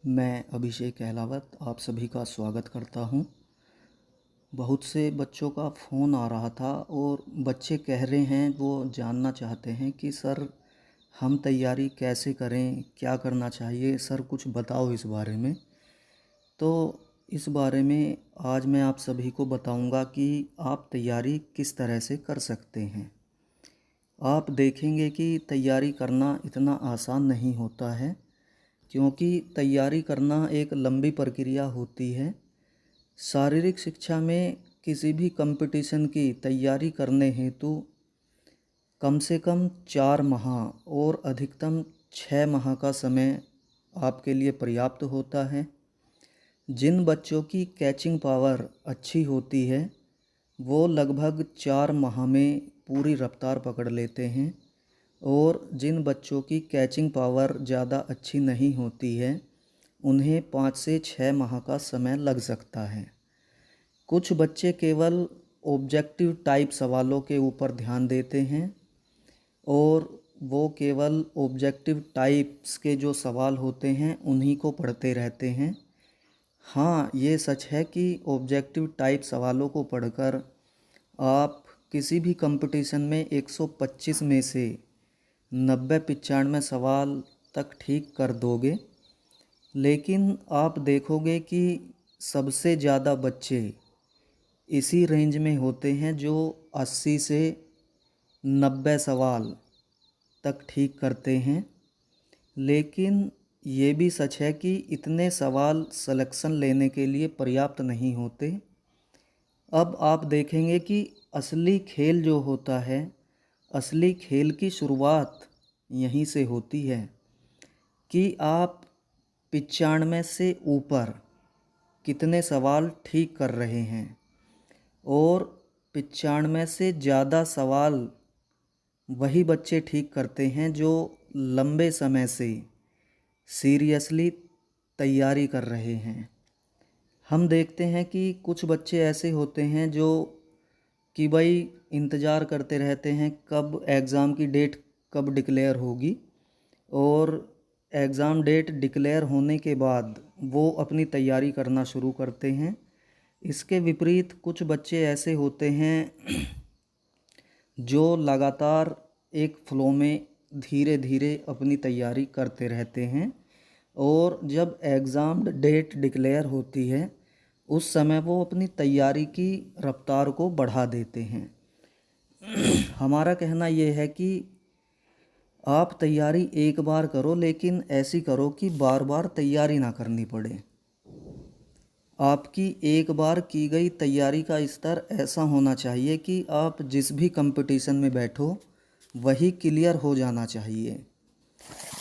मैं अभिषेक अहलावत आप सभी का स्वागत करता हूं। बहुत से बच्चों का फ़ोन आ रहा था और बच्चे कह रहे हैं, वो जानना चाहते हैं कि सर हम तैयारी कैसे करें, क्या करना चाहिए सर, कुछ बताओ इस बारे में। तो इस बारे में आज मैं आप सभी को बताऊंगा कि आप तैयारी किस तरह से कर सकते हैं। आप देखेंगे कि तैयारी करना इतना आसान नहीं होता है, क्योंकि तैयारी करना एक लंबी प्रक्रिया होती है। शारीरिक शिक्षा में किसी भी कंपटीशन की तैयारी करने हेतु कम से कम 4 माह और अधिकतम 6 माह का समय आपके लिए पर्याप्त होता है। जिन बच्चों की कैचिंग पावर अच्छी होती है वो लगभग 4 माह में पूरी रफ्तार पकड़ लेते हैं, और जिन बच्चों की कैचिंग पावर ज़्यादा अच्छी नहीं होती है उन्हें 5 से 6 माह का समय लग सकता है। कुछ बच्चे केवल ऑब्जेक्टिव टाइप सवालों के ऊपर ध्यान देते हैं और वो केवल ऑब्जेक्टिव टाइप्स के जो सवाल होते हैं उन्हीं को पढ़ते रहते हैं। हाँ, ये सच है कि ऑब्जेक्टिव टाइप सवालों को पढ़कर आप किसी भी कंपटीशन में 125 में से 90-95 सवाल तक ठीक कर दोगे, लेकिन आप देखोगे कि सबसे ज़्यादा बच्चे इसी रेंज में होते हैं जो 80 से 90 सवाल तक ठीक करते हैं। लेकिन ये भी सच है कि इतने सवाल सिलेक्शन लेने के लिए पर्याप्त नहीं होते। अब आप देखेंगे कि असली खेल जो होता है, असली खेल की शुरुआत यहीं से होती है कि आप 95 से ऊपर कितने सवाल ठीक कर रहे हैं, और 95 से ज़्यादा सवाल वही बच्चे ठीक करते हैं जो लंबे समय से सीरियसली तैयारी कर रहे हैं। हम देखते हैं कि कुछ बच्चे ऐसे होते हैं जो कि भाई इंतज़ार करते रहते हैं कब एग्ज़ाम की डेट कब डिक्लेयर होगी, और एग्ज़ाम डेट डिक्लेयर होने के बाद वो अपनी तैयारी करना शुरू करते हैं। इसके विपरीत कुछ बच्चे ऐसे होते हैं जो लगातार एक फ्लो में धीरे धीरे अपनी तैयारी करते रहते हैं, और जब एग्ज़ाम डेट डिक्लेयर होती है उस समय वो अपनी तैयारी की रफ्तार को बढ़ा देते हैं। हमारा कहना ये है कि आप तैयारी एक बार करो, लेकिन ऐसी करो कि बार बार तैयारी ना करनी पड़े। आपकी एक बार की गई तैयारी का स्तर ऐसा होना चाहिए कि आप जिस भी कंपटीशन में बैठो वही क्लियर हो जाना चाहिए।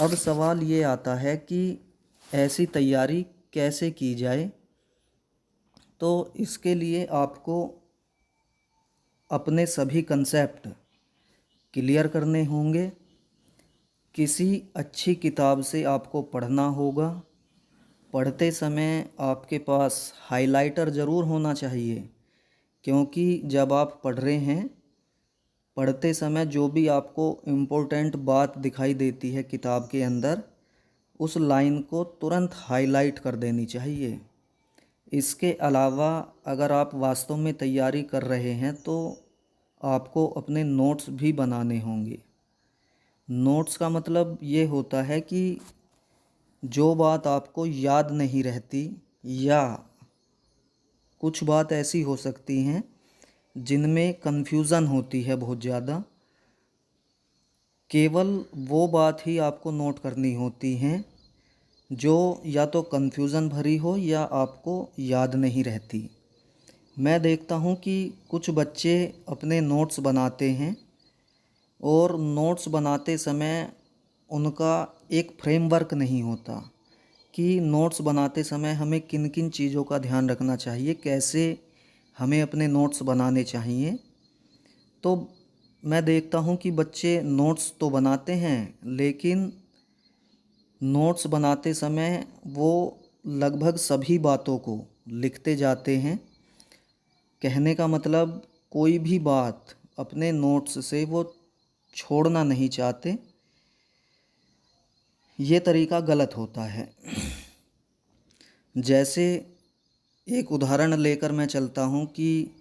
अब सवाल ये आता है कि ऐसी तैयारी कैसे की जाए। तो इसके लिए आपको अपने सभी कंसेप्ट क्लियर करने होंगे। किसी अच्छी किताब से आपको पढ़ना होगा। पढ़ते समय आपके पास हाइलाइटर ज़रूर होना चाहिए, क्योंकि जब आप पढ़ रहे हैं, पढ़ते समय जो भी आपको इम्पोर्टेंट बात दिखाई देती है किताब के अंदर, उस लाइन को तुरंत हाईलाइट कर देनी चाहिए। इसके अलावा अगर आप वास्तव में तैयारी कर रहे हैं तो आपको अपने नोट्स भी बनाने होंगे। नोट्स का मतलब ये होता है कि जो बात आपको याद नहीं रहती, या कुछ बात ऐसी हो सकती हैं जिनमें कन्फ्यूज़न होती है बहुत ज़्यादा, केवल वो बात ही आपको नोट करनी होती हैं जो या तो कन्फ्यूज़न भरी हो या आपको याद नहीं रहती। मैं देखता हूँ कि कुछ बच्चे अपने नोट्स बनाते हैं, और नोट्स बनाते समय उनका एक फ्रेमवर्क नहीं होता कि नोट्स बनाते समय हमें किन किन चीज़ों का ध्यान रखना चाहिए, कैसे हमें अपने नोट्स बनाने चाहिए। तो मैं देखता हूँ कि बच्चे नोट्स तो बनाते हैं, लेकिन नोट्स बनाते समय वो लगभग सभी बातों को लिखते जाते हैं। कहने का मतलब कोई भी बात अपने नोट्स से वो छोड़ना नहीं चाहते। ये तरीका गलत होता है। जैसे एक उदाहरण लेकर मैं चलता हूँ कि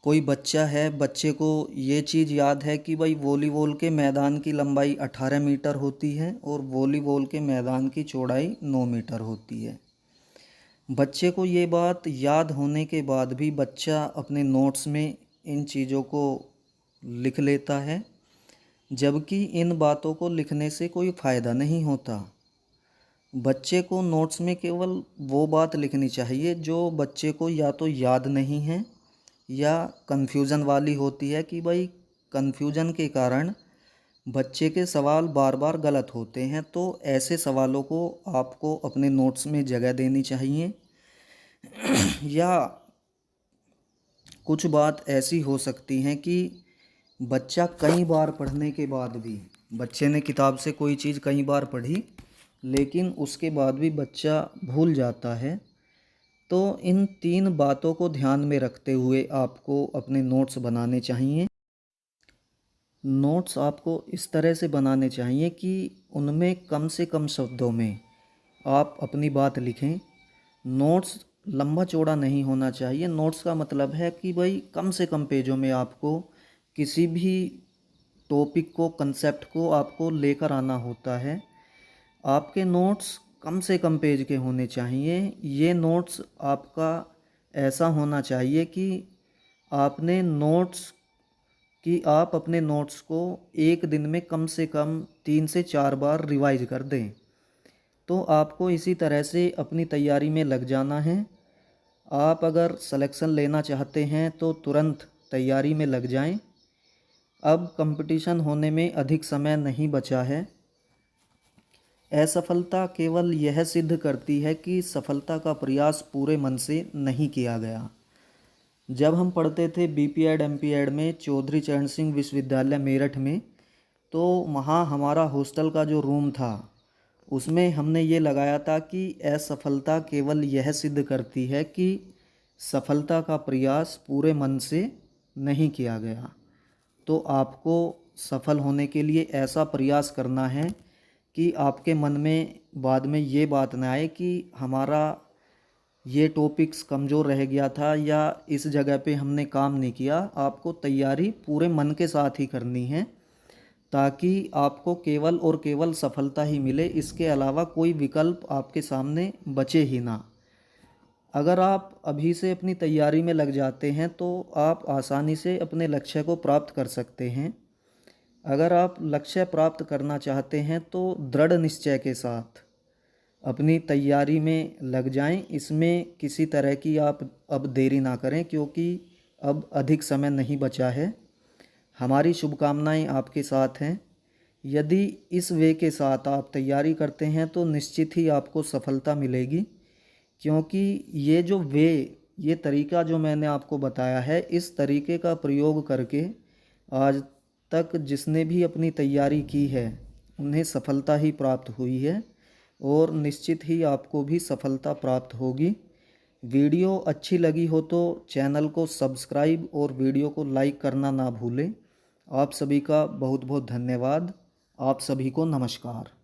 कोई बच्चा है, बच्चे को ये चीज़ याद है कि भाई वॉलीबॉल के मैदान की लंबाई 18 मीटर होती है और वॉलीबॉल के मैदान की चौड़ाई 9 मीटर होती है। बच्चे को ये बात याद होने के बाद भी बच्चा अपने नोट्स में इन चीज़ों को लिख लेता है, जबकि इन बातों को लिखने से कोई फ़ायदा नहीं होता। बच्चे को नोट्स में केवल वो बात लिखनी चाहिए जो बच्चे को या तो याद नहीं है या कन्फ्यूज़न वाली होती है कि भाई कन्फ्यूज़न के कारण बच्चे के सवाल बार बार गलत होते हैं। तो ऐसे सवालों को आपको अपने नोट्स में जगह देनी चाहिए। या कुछ बात ऐसी हो सकती हैं कि बच्चा कई बार पढ़ने के बाद भी, बच्चे ने किताब से कोई चीज़ कई बार पढ़ी लेकिन उसके बाद भी बच्चा भूल जाता है। तो इन 3 बातों को ध्यान में रखते हुए आपको अपने नोट्स बनाने चाहिए। नोट्स आपको इस तरह से बनाने चाहिए कि उनमें कम से कम शब्दों में आप अपनी बात लिखें। नोट्स लंबा चौड़ा नहीं होना चाहिए। नोट्स का मतलब है कि भाई कम से कम पेजों में आपको किसी भी टॉपिक को, कंसेप्ट को आपको लेकर आना होता है। आपके नोट्स कम से कम पेज के होने चाहिए। ये नोट्स आपका ऐसा होना चाहिए कि आप अपने नोट्स को एक दिन में कम से कम 3 से 4 बार रिवाइज कर दें। तो आपको इसी तरह से अपनी तैयारी में लग जाना है। आप अगर सिलेक्शन लेना चाहते हैं तो तुरंत तैयारी में लग जाएं। अब कंपटीशन होने में अधिक समय नहीं बचा है। असफलता केवल यह सिद्ध करती है कि सफलता का प्रयास पूरे मन से नहीं किया गया। जब हम पढ़ते थे बीपीएड एमपीएड में चौधरी चरण सिंह विश्वविद्यालय मेरठ में, तो वहाँ हमारा हॉस्टल का जो रूम था उसमें हमने ये लगाया था कि असफलता केवल यह सिद्ध करती है कि सफलता का प्रयास पूरे मन से नहीं किया गया। तो आपको सफल होने के लिए ऐसा प्रयास करना है कि आपके मन में बाद में ये बात ना आए कि हमारा ये टॉपिक्स कमज़ोर रह गया था या इस जगह पे हमने काम नहीं किया। आपको तैयारी पूरे मन के साथ ही करनी है ताकि आपको केवल और केवल सफलता ही मिले। इसके अलावा कोई विकल्प आपके सामने बचे ही ना। अगर आप अभी से अपनी तैयारी में लग जाते हैं तो आप आसानी से अपने लक्ष्य को प्राप्त कर सकते हैं। अगर आप लक्ष्य प्राप्त करना चाहते हैं तो दृढ़ निश्चय के साथ अपनी तैयारी में लग जाएं। इसमें किसी तरह की आप अब देरी ना करें क्योंकि अब अधिक समय नहीं बचा है। हमारी शुभकामनाएं आपके साथ हैं। यदि इस वे के साथ आप तैयारी करते हैं तो निश्चित ही आपको सफलता मिलेगी, क्योंकि ये तरीका जो मैंने आपको बताया है, इस तरीके का प्रयोग करके आज तक जिसने भी अपनी तैयारी की है उन्हें सफलता ही प्राप्त हुई है और निश्चित ही आपको भी सफलता प्राप्त होगी। वीडियो अच्छी लगी हो तो चैनल को सब्सक्राइब और वीडियो को लाइक करना ना भूलें। आप सभी का बहुत बहुत धन्यवाद। आप सभी को नमस्कार।